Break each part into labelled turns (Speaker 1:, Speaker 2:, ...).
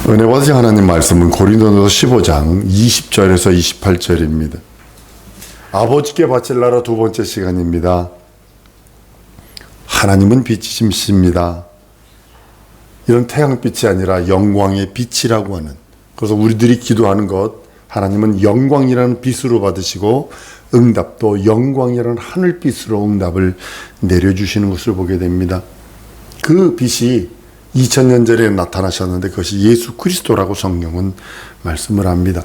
Speaker 1: 은혜 받으신 하나님 말씀은 고린도전서 15장 20절에서 28절입니다. 아버지께 바칠 나라 두 번째 시간입니다. 하나님은 빛이십니다. 이런 태양빛이 아니라 영광의 빛이라고 하는, 그래서 우리들이 기도하는 것, 하나님은 영광이라는 빛으로 받으시고 응답도 영광이라는 하늘빛으로 응답을 내려주시는 것을 보게 됩니다. 그 빛이 2000년 전에 나타나셨는데 그것이 예수 그리스도라고 성경은 말씀을 합니다.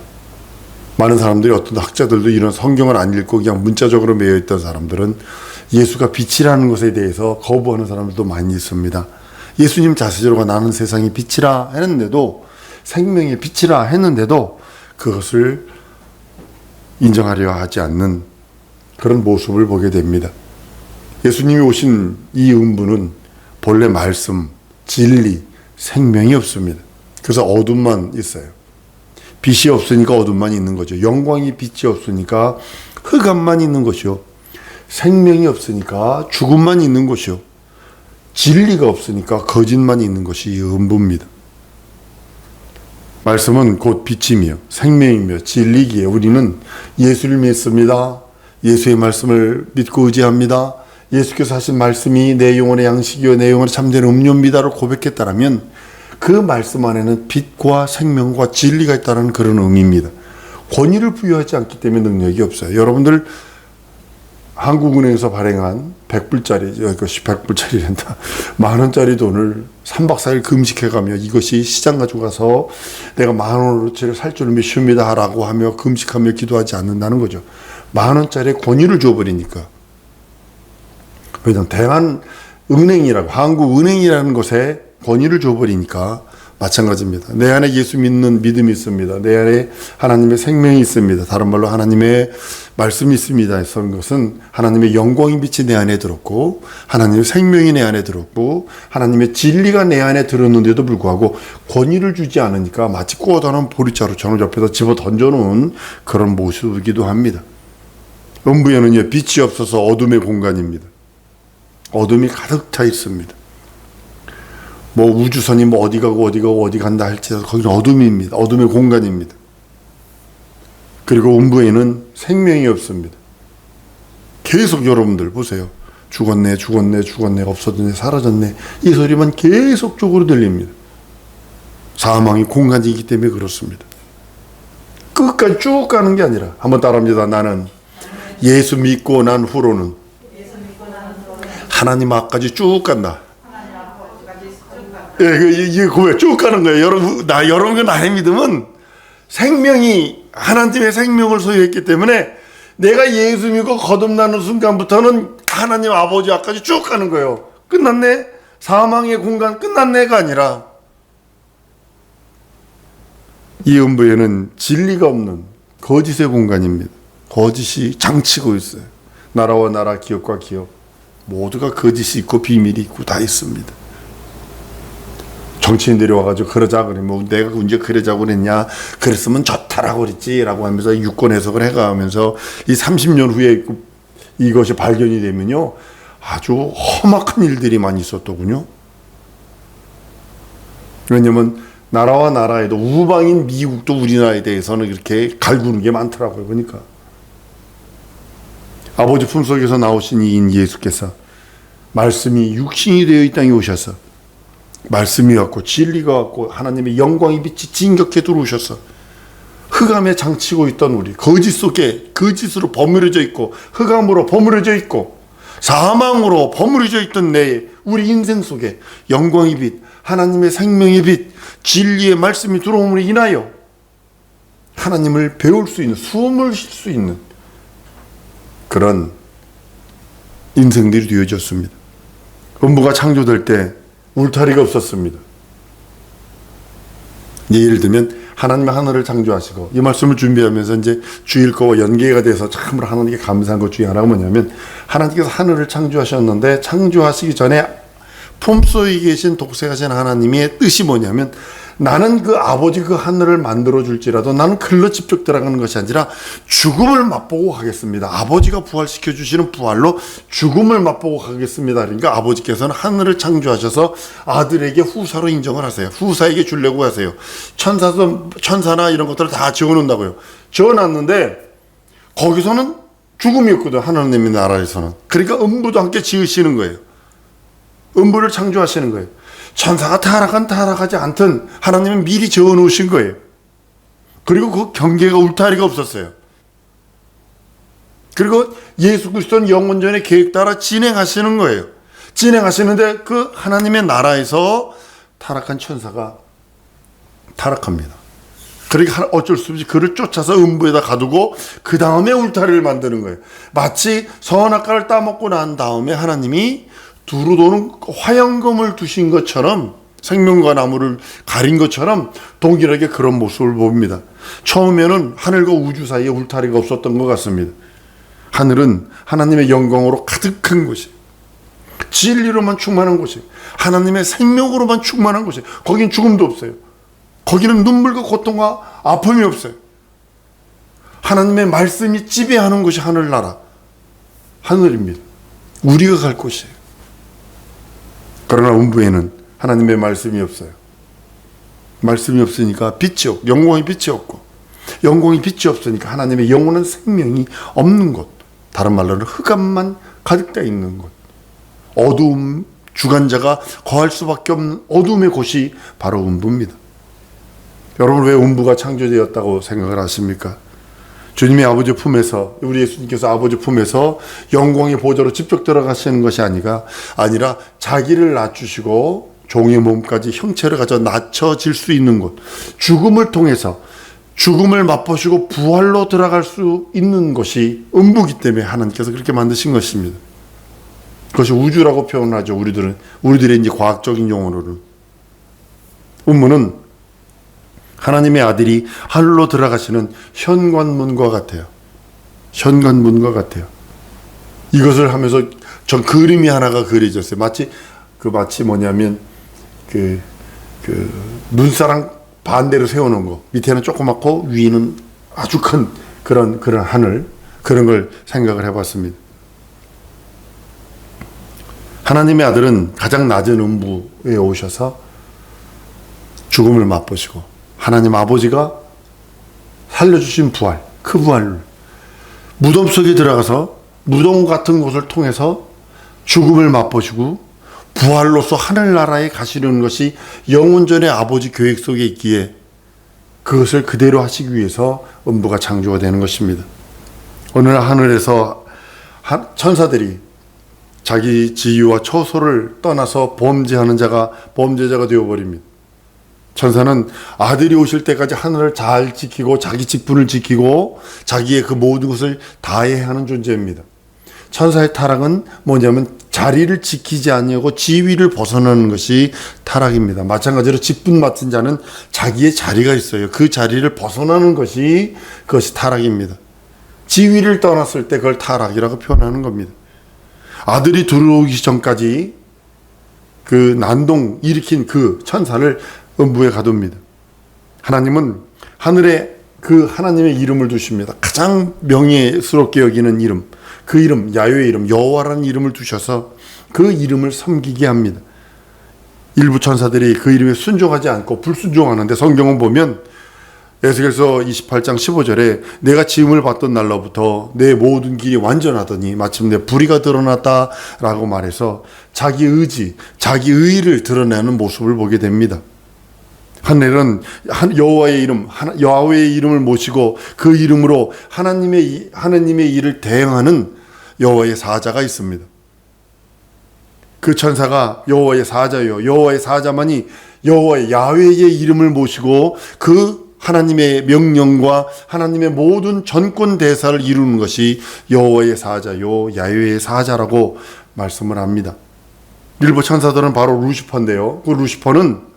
Speaker 1: 많은 사람들이, 어떤 학자들도 이런 성경을 안 읽고 그냥 문자적으로 매여 있던 사람들은 예수가 빛이라는 것에 대해서 거부하는 사람들도 많이 있습니다. 예수님 자체로 나는 세상의 빛이라 했는데도, 생명의 빛이라 했는데도 그것을 인정하려 하지 않는 그런 모습을 보게 됩니다. 예수님이 오신 이 음부는 본래 말씀, 진리, 생명이 없습니다. 그래서 어둠만 있어요. 빛이 없으니까 어둠만 있는 거죠. 영광이 빛이 없으니까 흑암만 있는 것이요. 생명이 없으니까 죽음만 있는 것이요. 진리가 없으니까 거짓만 있는 것이 이 음부입니다. 말씀은 곧 빛이며 생명이며 진리기에 우리는 예수를 믿습니다. 예수의 말씀을 믿고 의지합니다. 예수께서 하신 말씀이 내 영혼의 양식이요 내 영혼의 참된 음료입니다를 고백했다라면 그 말씀 안에는 빛과 생명과 진리가 있다는 그런 의미입니다. 권위를 부여하지 않기 때문에 능력이 없어요. 여러분들 한국은행에서 발행한 100불짜리, 이것이 100불짜리란다, 만원짜리 돈을 3박 4일 금식해가며 이것이 시장 가지고 가서 내가 만원어치를 살 줄 믿습니다 하라고 하며 금식하며 기도하지 않는다는 거죠. 만원짜리 권위를 줘버리니까. 왜냐하면 대한은행이라고, 한국은행이라는 것에 권위를 줘버리니까 마찬가지입니다. 내 안에 예수 믿는 믿음이 있습니다. 내 안에 하나님의 생명이 있습니다. 다른 말로 하나님의 말씀이 있습니다. 그런 것은 하나님의 영광의 빛이 내 안에 들었고, 하나님의 생명이 내 안에 들었고, 하나님의 진리가 내 안에 들었는데도 불구하고 권위를 주지 않으니까 마치 꼬다는 보리자루처럼 옆에다 집어 던져놓은 그런 모습이기도 합니다. 음부에는요, 빛이 없어서 어둠의 공간입니다. 어둠이 가득 차 있습니다. 뭐 우주선이 뭐 어디 가고 어디 간다 할지라도 거기는 어둠입니다. 어둠의 공간입니다. 그리고 음부에는 생명이 없습니다. 계속 여러분들 보세요. 죽었네, 없어졌네, 사라졌네, 이 소리만 계속적으로 들립니다. 사망이 공간이기 때문에 그렇습니다. 끝까지 쭉 가는 게 아니라, 한번 따라합니다. 나는 예수 믿고 난 후로는 하나님 앞까지 쭉 간다. 예, 이게 왜 쭉 가는 거예요? 여러분과 나의 믿음은 생명이, 하나님의 생명을 소유했기 때문에 내가 예수 믿고 거듭나는 순간부터는 하나님 아버지 앞까지 쭉 가는 거예요. 끝났네? 사망의 공간 끝났네가 아니라, 이 음부에는 진리가 없는 거짓의 공간입니다. 거짓이 장치고 있어요. 나라와 나라, 기업과 기업, 모두가 거짓이 있고 비밀이 있고 다 있습니다. 정치인들이 와가지고 그러자 그러면 내가 언제 그러자고 그랬냐, 그랬으면 좋다라고 그랬지 라고 하면서 유권 해석을 해가면서 이 30년 후에 이것이 발견이 되면요, 아주 험악한 일들이 많이 있었더군요. 왜냐면 나라와 나라에도, 우방인 미국도 우리나라에 대해서는 이렇게 갈구는 게 많더라고요. 보니까 아버지 품속에서 나오신 이인 예수께서 말씀이 육신이 되어 이 땅에 오셔서 말씀이 왔고 진리가 왔고 하나님의 영광의 빛이 진격해 들어오셔서 흑암에 장치고 있던 우리, 거짓 속에 거짓으로 버무려져 있고 흑암으로 버무려져 있고 사망으로 버무려져 있던 우리 인생 속에 영광의 빛, 하나님의 생명의 빛, 진리의 말씀이 들어옴으로 인하여 하나님을 배울 수 있는, 숨을 쉴 수 있는 그런 인생들이 되어졌습니다. 음부가 창조될 때 울타리가 없었습니다. 예를 들면 하나님의 하늘을 창조하시고, 이 말씀을 준비하면서 이제 주일 거와 연계가 돼서 참으로 하나님께 감사한 것 중에 하나가 뭐냐면, 하나님께서 하늘을 창조하셨는데 창조하시기 전에 품속에 계신 독생하신 하나님의 뜻이 뭐냐면, 나는 그 아버지 그 하늘을 만들어 줄지라도 나는 글로 직접 들어가는 것이 아니라 죽음을 맛보고 가겠습니다. 아버지가 부활시켜 주시는 부활로 죽음을 맛보고 가겠습니다. 그러니까 아버지께서는 하늘을 창조하셔서 아들에게 후사로 인정을 하세요. 후사에게 주려고 하세요. 천사나 이런 것들을 다 지어놓는다고요. 지어놨는데 거기서는 죽음이 없거든. 하나님의 나라에서는. 그러니까 음부도 함께 지으시는 거예요. 음부를 창조하시는 거예요. 천사가 타락하지 않든 하나님은 미리 지어놓으신 거예요. 그리고 그 경계가 울타리가 없었어요. 그리고 예수 그리스도는 영원전의 계획 따라 진행하시는 거예요. 진행하시는데 그 하나님의 나라에서 타락한 천사가 타락합니다. 그러니까 어쩔 수 없이 그를 쫓아서 음부에다 가두고 그 다음에 울타리를 만드는 거예요. 마치 선악과를 따먹고 난 다음에 하나님이 두루 도는 화영검을 두신 것처럼, 생명과 나무를 가린 것처럼 동일하게 그런 모습을 봅니다. 처음에는 하늘과 우주 사이에 울타리가 없었던 것 같습니다. 하늘은 하나님의 영광으로 가득한 곳이에요. 진리로만 충만한 곳이에요. 하나님의 생명으로만 충만한 곳이에요. 거긴 죽음도 없어요. 거기는 눈물과 고통과 아픔이 없어요. 하나님의 말씀이 지배하는 것이 하늘나라, 하늘입니다. 우리가 갈 곳이에요. 그러나 음부에는 하나님의 말씀이 없어요. 말씀이 없으니까 빛이 없고, 영광의 빛이 없고, 영광의 빛이 없으니까 하나님의 영원한 생명이 없는 곳, 다른 말로는 흑암만 가득되어 있는 곳, 어두움, 주관자가 거할 수밖에 없는 어둠의 곳이 바로 음부입니다. 여러분, 왜 음부가 창조되었다고 생각을 하십니까? 주님의 아버지 품에서, 우리 예수님께서 아버지 품에서 영광의 보좌로 직접 들어가시는 것이 아니라 자기를 낮추시고 종의 몸까지 형체를 가져 낮춰질 수 있는 곳, 죽음을 통해서 죽음을 맛보시고 부활로 들어갈 수 있는 것이 음부기 때문에 하나님께서 그렇게 만드신 것입니다. 그것이 우주라고 표현하죠. 우리들의 이제 과학적인 용어로는. 음부는 하나님의 아들이 하늘로 들어가시는 현관문과 같아요. 현관문과 같아요. 이것을 하면서 전 그림이 하나가 그려졌어요. 마치 뭐냐면 눈사람 반대로 세워놓은 거. 밑에는 조그맣고 위는 아주 큰 그런 하늘, 그런 걸 생각을 해봤습니다. 하나님의 아들은 가장 낮은 음부에 오셔서 죽음을 맛보시고 하나님 아버지가 살려주신 부활, 그 부활을 무덤 속에 들어가서 무덤 같은 곳을 통해서 죽음을 맛보시고 부활로서 하늘나라에 가시려는 것이 영원전의 아버지 계획 속에 있기에 그것을 그대로 하시기 위해서 음부가 창조가 되는 것입니다. 어느 날 하늘에서 천사들이 자기 지위와 처소를 떠나서 범죄자가 되어버립니다. 천사는 아들이 오실 때까지 하늘을 잘 지키고 자기 직분을 지키고 자기의 그 모든 것을 다해야 하는 존재입니다. 천사의 타락은 뭐냐면 자리를 지키지 아니하고 지위를 벗어나는 것이 타락입니다. 마찬가지로 직분 맡은 자는 자기의 자리가 있어요. 그 자리를 벗어나는 것이 그것이 타락입니다. 지위를 떠났을 때 그걸 타락이라고 표현하는 겁니다. 아들이 들어오기 전까지 그 난동 일으킨 그 천사를 음부에 가둡니다. 하나님은 하늘에 그 하나님의 이름을 두십니다. 가장 명예스럽게 여기는 이름, 그 이름, 야훼의 이름, 여호와라는 이름을 두셔서 그 이름을 섬기게 합니다. 일부 천사들이 그 이름에 순종하지 않고 불순종하는데 성경은 보면 에스겔서 28장 15절에 내가 지음을 받던 날로부터 내 모든 길이 완전하더니 마침내 불의가 드러났다라고 말해서 자기 의지, 자기 의의를 드러내는 모습을 보게 됩니다. 하늘은 여호와의 이름, 야훼의 이름을 모시고 그 이름으로 하나님의 일을 대행하는 여호와의 사자가 있습니다. 그 천사가 여호와의 사자요. 여호와의 사자만이 여호와의 야훼의 이름을 모시고 그 하나님의 명령과 하나님의 모든 전권 대사를 이루는 것이 여호와의 사자요, 야훼의 사자라고 말씀을 합니다. 일부 천사들은 바로 루시퍼인데요. 그 루시퍼는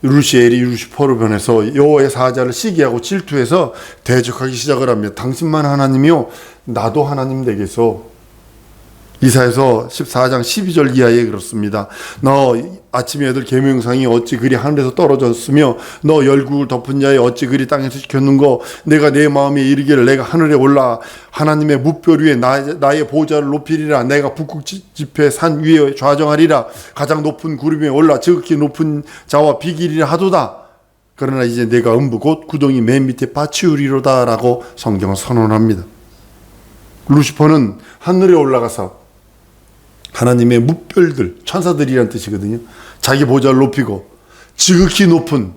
Speaker 1: 루시엘이 루시퍼로 변해서 여호와의 사자를 시기하고 질투해서 대적하기 시작을 합니다. 당신만 하나님이요, 나도 하나님 되겠소. 이사야서 14장 12절 이하에 그렇습니다. 너 아침에 애들 계명상이 어찌 그리 하늘에서 떨어졌으며 너 열국을 덮은 자의 어찌 그리 땅에서 지켰는고 내가 내 마음에 이르기를 내가 하늘에 올라 하나님의 무별 위에 나의 보좌를 높이리라. 내가 북극 지폐 산 위에 좌정하리라. 가장 높은 구름 위에 올라 지극히 높은 자와 비기리라 하도다. 그러나 이제 내가 음부 곧 구덩이 맨 밑에 파치우리로다 라고 성경은 선언합니다. 루시퍼는 하늘에 올라가서 하나님의 무별들, 천사들이란 뜻이거든요. 자기 보좌를 높이고 지극히 높은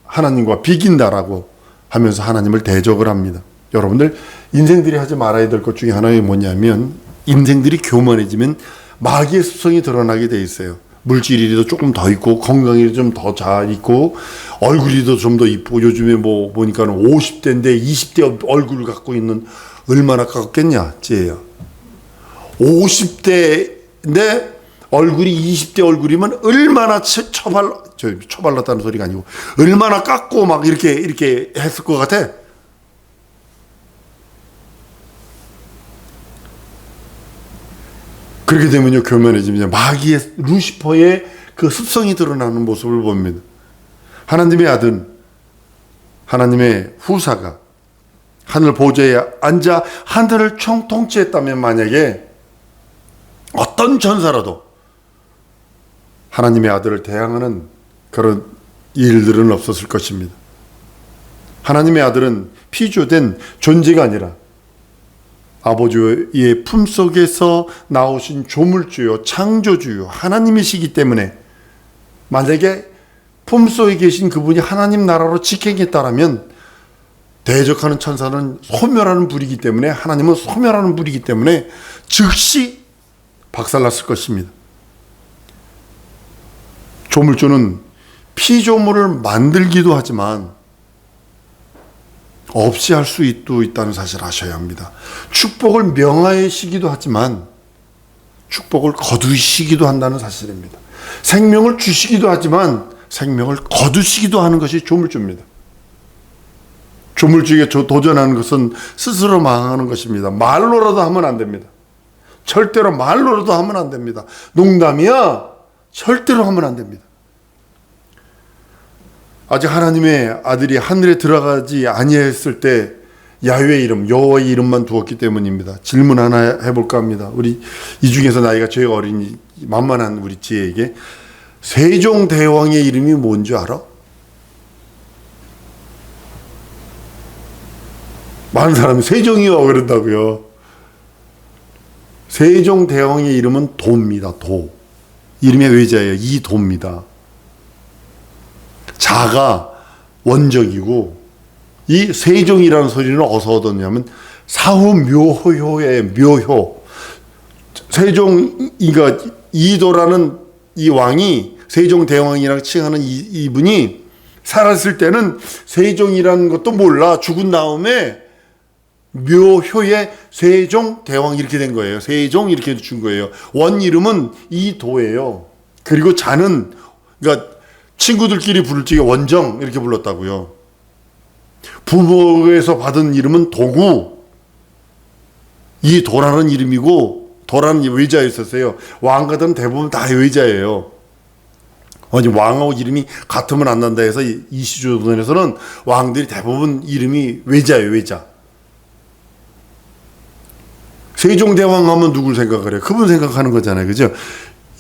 Speaker 1: 하나님과 비긴다라고 하면서 하나님을 대적을 합니다. 여러분들 인생들이 하지 말아야 될 것 중에 하나가 뭐냐면 인생들이 교만해지면 마귀의 습성이 드러나게 돼 있어요. 물질이라도 조금 더 있고 건강이 좀 더 잘 있고 얼굴이도 좀 더 이쁘고 요즘에 뭐 보니까는 50대인데 20대 얼굴을 갖고 있는 얼마나 가깝겠냐 쟤야. 50대인데 얼굴이 20대 얼굴이면 얼마나 처발랐다는 소리가 아니고 얼마나 깎고 막 이렇게 했을 것 같아. 그렇게 되면요 교만해집니다. 마귀의 루시퍼의 그 습성이 드러나는 모습을 봅니다. 하나님의 아들, 하나님의 후사가 하늘 보좌에 앉아 하늘을 통치했다면 만약에 어떤 전사라도 하나님의 아들을 대항하는 그런 일들은 없었을 것입니다. 하나님의 아들은 피조된 존재가 아니라 아버지의 품속에서 나오신 조물주요 창조주요 하나님이시기 때문에 만약에 품속에 계신 그분이 하나님 나라로 직행했다라면 대적하는 천사는 소멸하는 불이기 때문에 하나님은 소멸하는 불이기 때문에 즉시 박살났을 것입니다. 조물주는 피조물을 만들기도 하지만 없이 할 수 있다는 사실을 아셔야 합니다. 축복을 명하시기도 하지만 축복을 거두시기도 한다는 사실입니다. 생명을 주시기도 하지만 생명을 거두시기도 하는 것이 조물주입니다. 조물주에게 도전하는 것은 스스로 망하는 것입니다. 말로라도 하면 안 됩니다. 절대로 말로라도 하면 안 됩니다. 농담이야. 절대로 하면 안 됩니다. 아직 하나님의 아들이 하늘에 들어가지 아니했을 때 야훼의 이름, 여호와의 이름만 두었기 때문입니다. 질문 하나 해볼까 합니다. 우리 이 중에서 나이가 제일 어린 만만한 우리 지혜에게 세종대왕의 이름이 뭔지 알아? 많은 사람이 세종이요 그런다고요. 세종대왕의 이름은 도입니다. 도. 이름의 외자예요. 이도입니다. 자가 원적이고 이 세종이라는 소리는 어디서 얻었냐면 사후묘효의 묘효. 세종이가 이도라는 이 왕이 세종대왕이라고 칭하는 이분이 살았을 때는 세종이라는 것도 몰라. 죽은 다음에 묘효의 세종대왕 이렇게 된 거예요. 세종 이렇게 준 거예요. 원 이름은 이도예요. 그리고 자는 그러니까 친구들끼리 부를 적에 원정 이렇게 불렀다고요. 부모에서 받은 이름은 도구. 이 도라는 이름이고 도라는 외자였었어요. 왕가들은 대부분 다 외자예요. 왕하고 이름이 같으면 안 난다 해서 이시조선에서는 왕들이 대부분 이름이 외자예요. 외자. 세종대왕 하면 누굴 생각을 해요? 그분 생각하는 거잖아요. 그죠?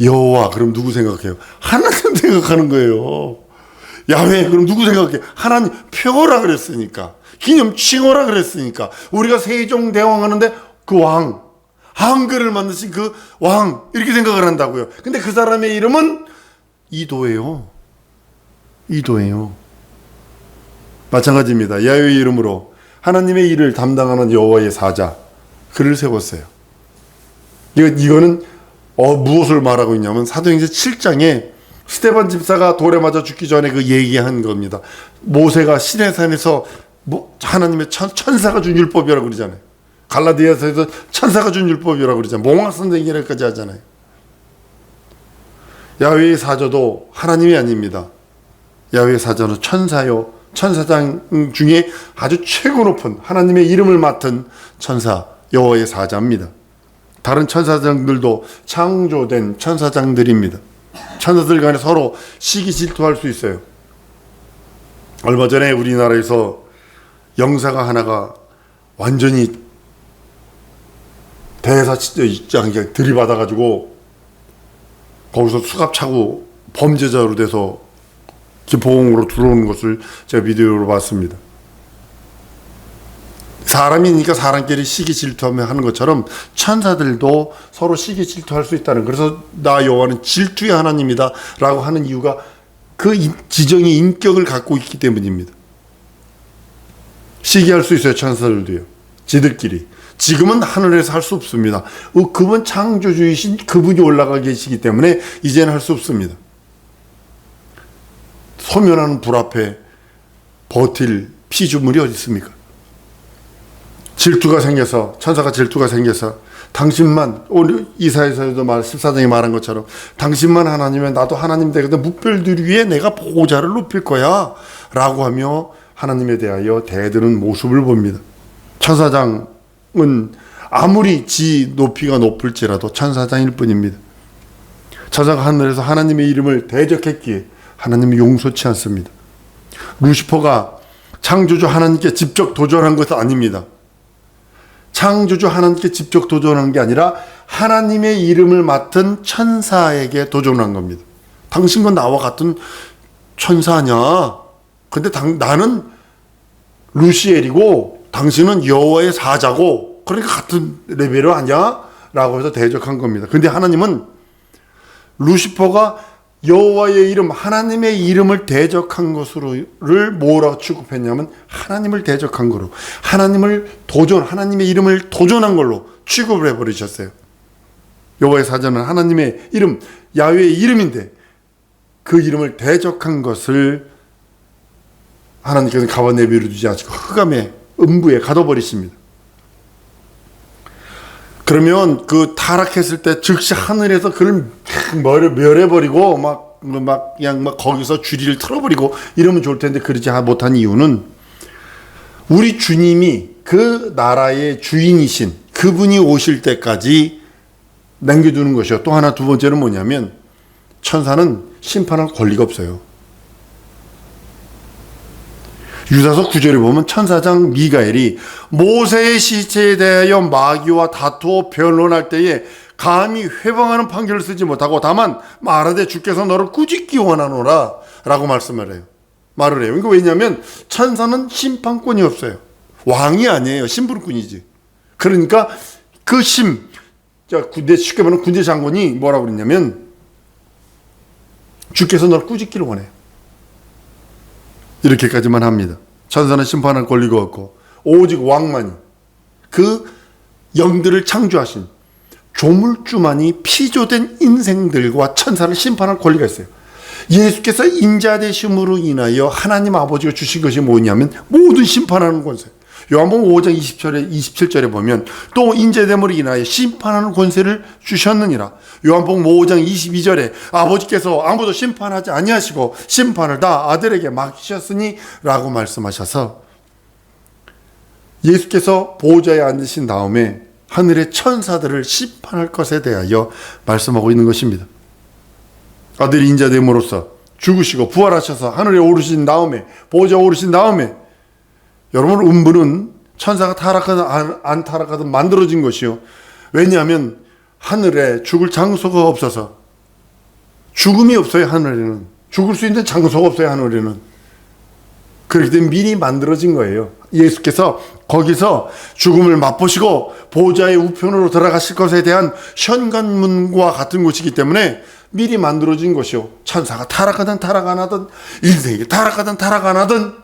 Speaker 1: 여호와 그럼 누구 생각해요? 하나님 생각하는 거예요. 야훼 그럼 누구 생각해요? 하나님 표라 그랬으니까. 기념칭호라 그랬으니까. 우리가 세종대왕 하는데 그 왕, 한글을 만드신 그 왕 이렇게 생각을 한다고요. 근데 그 사람의 이름은 이도예요. 이도예요. 마찬가지입니다. 야훼의 이름으로 하나님의 일을 담당하는 여호와의 사자 그를 세웠어요. 이거는 무엇을 말하고 있냐면 사도행전 7장에 스데반 집사가 돌에 맞아 죽기 전에 그 얘기한 겁니다. 모세가 시내산에서 하나님의 천사가 준 율법이라고 그러잖아요. 갈라디아서에서 천사가 준 율법이라고 그러잖아요. 몽학선생이라고까지 하잖아요. 야훼의 사자도 하나님이 아닙니다. 야훼의 사자는 천사요. 천사장 중에 아주 최고 높은 하나님의 이름을 맡은 천사 여호와의 사자입니다. 다른 천사장들도 창조된 천사장들입니다. 천사들 간에 서로 시기 질투할 수 있어요. 얼마 전에 우리나라에서 영사가 하나가 완전히 대사 그냥 들이받아가지고 거기서 수갑 차고 범죄자로 돼서 기포공으로 들어오는 것을 제가 비디오로 봤습니다. 사람이니까 사람끼리 시기 질투하며 하는 것처럼 천사들도 서로 시기 질투할 수 있다는, 그래서 나 여호와는 질투의 하나님이다 라고 하는 이유가 그 지정의 인격을 갖고 있기 때문입니다. 시기할 수 있어요. 천사들도요. 지들끼리. 지금은 하늘에서 할 수 없습니다. 그분 창조주이신 그분이 올라가 계시기 때문에 이제는 할 수 없습니다. 소멸하는 불 앞에 버틸 피조물이 어디 있습니까? 질투가 생겨서, 천사가 질투가 생겨서 당신만, 오늘 이사야서에도 14장에 말한 것처럼 당신만 하나님이면 나도 하나님 되거든 묵별들 위에 내가 보호자를 높일 거야 라고 하며 하나님에 대하여 대드는 모습을 봅니다. 천사장은 아무리 지 높이가 높을지라도 천사장일 뿐입니다. 천사가 하늘에서 하나님의 이름을 대적했기에 하나님이 용서치 않습니다. 루시퍼가 창조주 하나님께 직접 도전한 것은 아닙니다. 창조주 하나님께 직접 도전한 게 아니라 하나님의 이름을 맡은 천사에게 도전한 겁니다. 당신과 나와 같은 천사냐? 근데 나는 루시엘이고 당신은 여호와의 사자고, 그러니까 같은 레벨이 아니야? 라고 해서 대적한 겁니다. 근데 하나님은 루시퍼가 여호와의 이름, 하나님의 이름을 대적한 것으로를 뭐라고 취급했냐면 하나님을 대적한 거로, 하나님의 이름을 도전한 걸로 취급을 해버리셨어요. 여호와의 사자는 하나님의 이름, 야훼의 이름인데 그 이름을 대적한 것을 하나님께서는 가만 내버려 두지 않고 흑암의 음부에 가둬버리십니다. 그러면 그 타락했을 때 즉시 하늘에서 그를 멸해버리고 그냥 거기서 주리를 틀어버리고 이러면 좋을 텐데 그러지 못한 이유는 우리 주님이 그 나라의 주인이신 그분이 오실 때까지 남겨두는 것이요. 또 하나, 두 번째는 뭐냐면 천사는 심판할 권리가 없어요. 유다서 9절에 보면 천사장 미가엘이 모세의 시체에 대하여 마귀와 다투어 변론할 때에 감히 회방하는 판결을 쓰지 못하고 다만 말하되 주께서 너를 꾸짖기 원하노라 라고 말을 해요. 그러니까 왜냐하면 천사는 심판권이 없어요. 왕이 아니에요. 심부름꾼이지. 그러니까 그 쉽게 말하면 군대 장군이 뭐라고 그랬냐면 주께서 너를 꾸짖기를 원해요. 이렇게까지만 합니다. 천사는 심판할 권리가 없고 오직 왕만이, 그 영들을 창조하신 조물주만이 피조된 인생들과 천사를 심판할 권리가 있어요. 예수께서 인자되심으로 인하여 하나님 아버지가 주신 것이 뭐냐면 모든 심판하는 권세. 요한복음 5장 27절에 보면 또 인자됨으로 인하여 심판하는 권세를 주셨느니라. 요한복음 5장 22절에 아버지께서 아무도 심판하지 아니하시고 심판을 다 아들에게 맡기셨으니 라고 말씀하셔서 예수께서 보호자에 앉으신 다음에 하늘의 천사들을 심판할 것에 대하여 말씀하고 있는 것입니다. 아들이 인자됨으로써 죽으시고 부활하셔서 하늘에 오르신 다음에, 보호자에 오르신 다음에, 여러분 음부는 천사가 타락하든 안 타락하든 만들어진 것이요. 왜냐하면 하늘에 죽을 장소가 없어서, 죽음이 없어요. 하늘에는 죽을 수 있는 장소가 없어요. 하늘에는. 그렇기 때문에 미리 만들어진 거예요. 예수께서 거기서 죽음을 맛보시고 보호자의 우편으로 들어가실 것에 대한 현관문과 같은 곳이기 때문에 미리 만들어진 것이요. 천사가 타락하든 타락 안 하든, 인생이 타락하든 타락 안 하든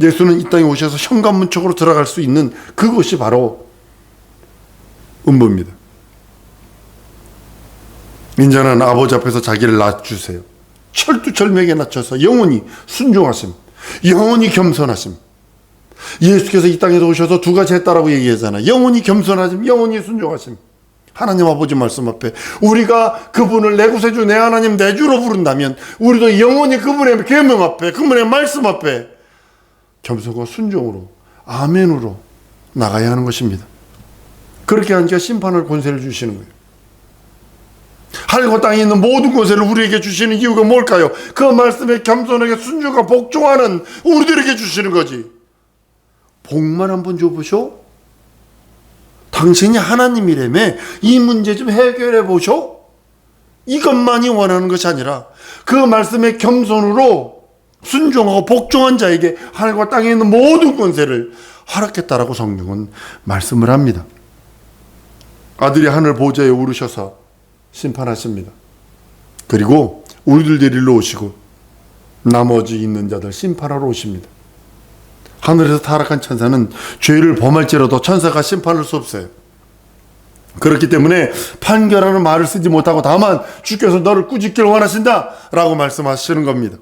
Speaker 1: 예수는 이 땅에 오셔서 현관문 쪽으로 들어갈 수 있는 그것이 바로 음부입니다. 인자는 아버지 앞에서 자기를 낮추세요. 철두철미하게 낮춰서 영원히 순종하심, 영원히 겸손하심. 예수께서 이 땅에 오셔서 두 가지 했다라고 얘기하잖아요. 영원히 겸손하심, 영원히 순종하심. 하나님 아버지 말씀 앞에 우리가 그분을 내 구세주, 내 하나님, 내 주로 부른다면 우리도 영원히 그분의 계명 앞에, 그분의 말씀 앞에 겸손과 순종으로, 아멘으로 나가야 하는 것입니다. 그렇게 하니까 심판할 권세를 주시는 거예요. 하늘과 땅에 있는 모든 권세를 우리에게 주시는 이유가 뭘까요? 그 말씀에 겸손하게 순종하고 복종하는 우리들에게 주시는 거지. 복만 한번 줘보쇼? 당신이 하나님이라며 이 문제 좀 해결해 보쇼? 이것만이 원하는 것이 아니라 그 말씀에 겸손으로 순종하고 복종한 자에게 하늘과 땅에 있는 모든 권세를 허락했다라고 성경은 말씀을 합니다. 아들이 하늘 보좌에 오르셔서 심판하십니다. 그리고 우리들 데리러 오시고 나머지 있는 자들 심판하러 오십니다. 하늘에서 타락한 천사는 죄를 범할지라도 천사가 심판할 수 없어요. 그렇기 때문에 판결하는 말을 쓰지 못하고 다만 주께서 너를 꾸짖기를 원하신다 라고 말씀하시는 겁니다.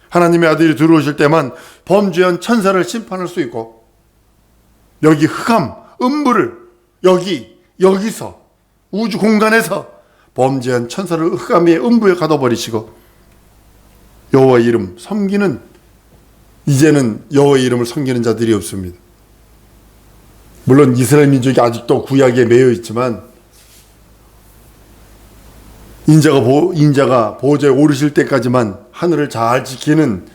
Speaker 1: 하나님의 아들이 들어오실 때만 범죄한 천사를 심판할 수 있고, 여기 흑암, 음부를 여기서 우주 공간에서 범죄한 천사를 흑암의 음부에 가둬버리시고, 여호와의 이름 섬기는, 이제는 여호와의 이름을 섬기는 자들이 없습니다. 물론 이스라엘 민족이 아직도 구약에 매여 있지만 인자가 보호자에 오르실 때까지만 하늘을 잘 지키는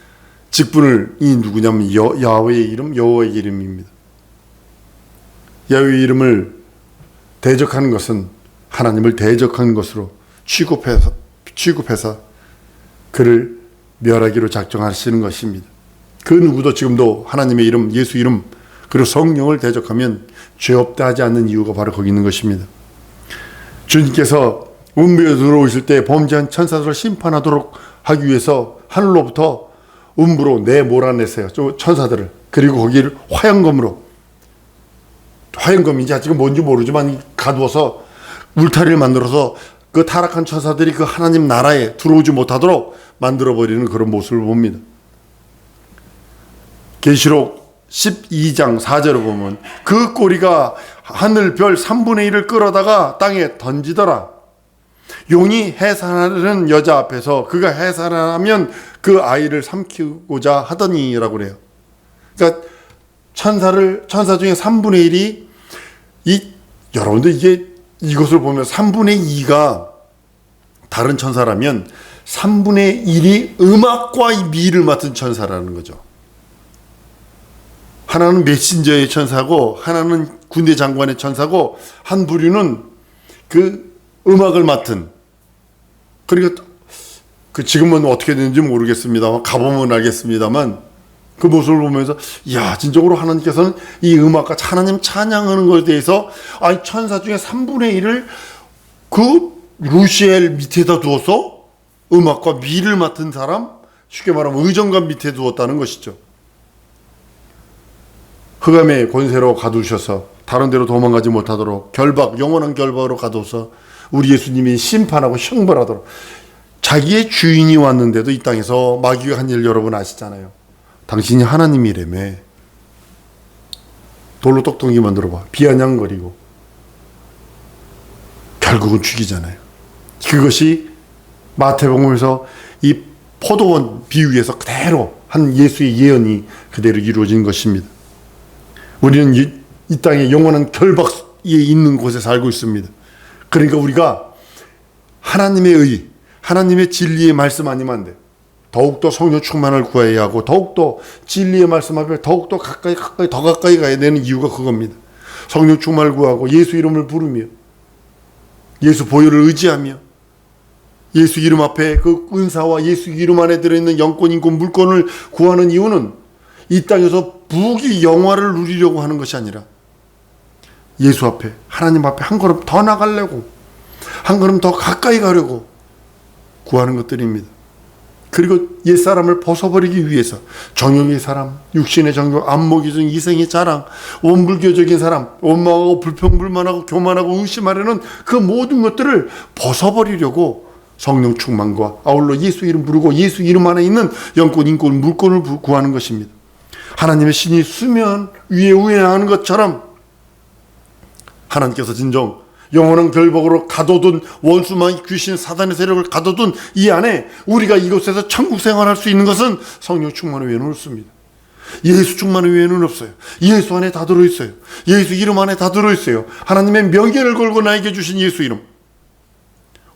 Speaker 1: 직분을 이 누구냐면 여호와의 이름입니다. 여호와의 이름을 대적하는 것은 하나님을 대적하는 것으로 취급해서 그를 멸하기로 작정하시는 것입니다. 그 누구도 지금도 하나님의 이름, 예수 이름, 그리고 성령을 대적하면 죄 없다 하지 않는 이유가 바로 거기 있는 것입니다. 주님께서 음부에 들어오실 때 범죄한 천사들을 심판하도록 하기 위해서 하늘로부터 음부로 몰아내세요. 천사들을. 그리고 거기를 화염검인지 아직은 뭔지 모르지만 가두어서 울타리를 만들어서 그 타락한 천사들이 그 하나님 나라에 들어오지 못하도록 만들어버리는 그런 모습을 봅니다. 계시록 12장 4절을 보면 그 꼬리가 하늘 별 3분의 1을 끌어다가 땅에 던지더라. 용이 해산하는 여자 앞에서 그가 해산하면 그 아이를 삼키고자 하더니라고 그래요. 그러니까 천사 중에 3분의 1이 여러분들 이것을 보면 3분의 2가 다른 천사라면 3분의 1이 음악과 미를 맡은 천사라는 거죠. 하나는 메신저의 천사고 하나는 군대 장관의 천사고 한 부류는 그 음악을 맡은, 그러니까 지금은 어떻게 되는지 모르겠습니다만 가보면 알겠습니다만 그 모습을 보면서 진정으로 하나님께서는 이 음악과 하나님 찬양하는 것에 대해서 천사 중에 3분의 1을 그 루시엘 밑에다 두어서 음악과 미를 맡은 사람, 쉽게 말하면 의정관 밑에 두었다는 것이죠. 흑암의 권세로 가두셔서 다른 데로 도망가지 못하도록 영원한 결박으로 가둬서 우리 예수님이 심판하고 형벌하도록, 자기의 주인이 왔는데도 이 땅에서 마귀가 한 일 여러분 아시잖아요. 당신이 하나님이라며 돌로 똑똑히 만들어봐. 비아냥거리고 결국은 죽이잖아요. 그것이 마태복음에서 이 포도원 비유에서 그대로 한 예수의 예언이 그대로 이루어진 것입니다. 우리는 이 땅에 영원한 결박에 있는 곳에 살고 있습니다. 그러니까 우리가 하나님의 하나님의 진리의 말씀 아니면 안 돼. 더욱더 성령 충만을 구해야 하고 더욱더 진리의 말씀 앞에 더욱더 더 가까이 가야 되는 이유가 그겁니다. 성령 충만을 구하고 예수 이름을 부르며 예수 보혈을 의지하며 예수 이름 앞에 그 은사와 예수 이름 안에 들어있는 영권, 인권, 물권을 구하는 이유는 이 땅에서 부귀 영화를 누리려고 하는 것이 아니라 예수 앞에, 하나님 앞에 한 걸음 더 나가려고, 한 걸음 더 가까이 가려고 구하는 것들입니다. 그리고 옛사람을 벗어버리기 위해서 정욕의 사람, 육신의 정욕, 안목이전 이생의 자랑, 원불교적인 사람, 원망하고 불평불만하고 교만하고 의심하려는 그 모든 것들을 벗어버리려고 성령 충만과 아울러 예수 이름 부르고 예수 이름 안에 있는 영권, 인권, 물권을 구하는 것입니다. 하나님의 신이 수면 위에 운행하는 것처럼 하나님께서 진정 영원한 결박으로 가둬둔 원수마귀 귀신 사단의 세력을 가둬둔 이 안에 우리가 이곳에서 천국 생활할 수 있는 것은 성령 충만 외에는 없습니다. 예수 충만 외에는 없어요. 예수 안에 다 들어있어요. 예수 이름 안에 다 들어있어요. 하나님의 명예를 걸고 나에게 주신 예수 이름.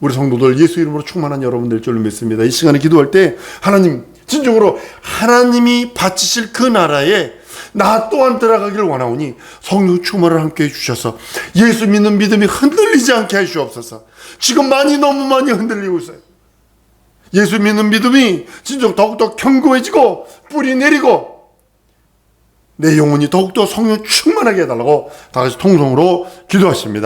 Speaker 1: 우리 성도들 예수 이름으로 충만한 여러분들 줄 믿습니다. 이 시간에 기도할 때 하나님, 진정으로 하나님이 바치실 그 나라에 나 또한 들어가기를 원하오니 성령 충만을 함께 해주셔서 예수 믿는 믿음이 흔들리지 않게 하시옵소서. 지금 너무 많이 흔들리고 있어요. 예수 믿는 믿음이 진정 더욱더 견고해지고 뿌리 내리고 내 영혼이 더욱더 성령 충만하게 해달라고 다 같이 통성으로 기도하십니다.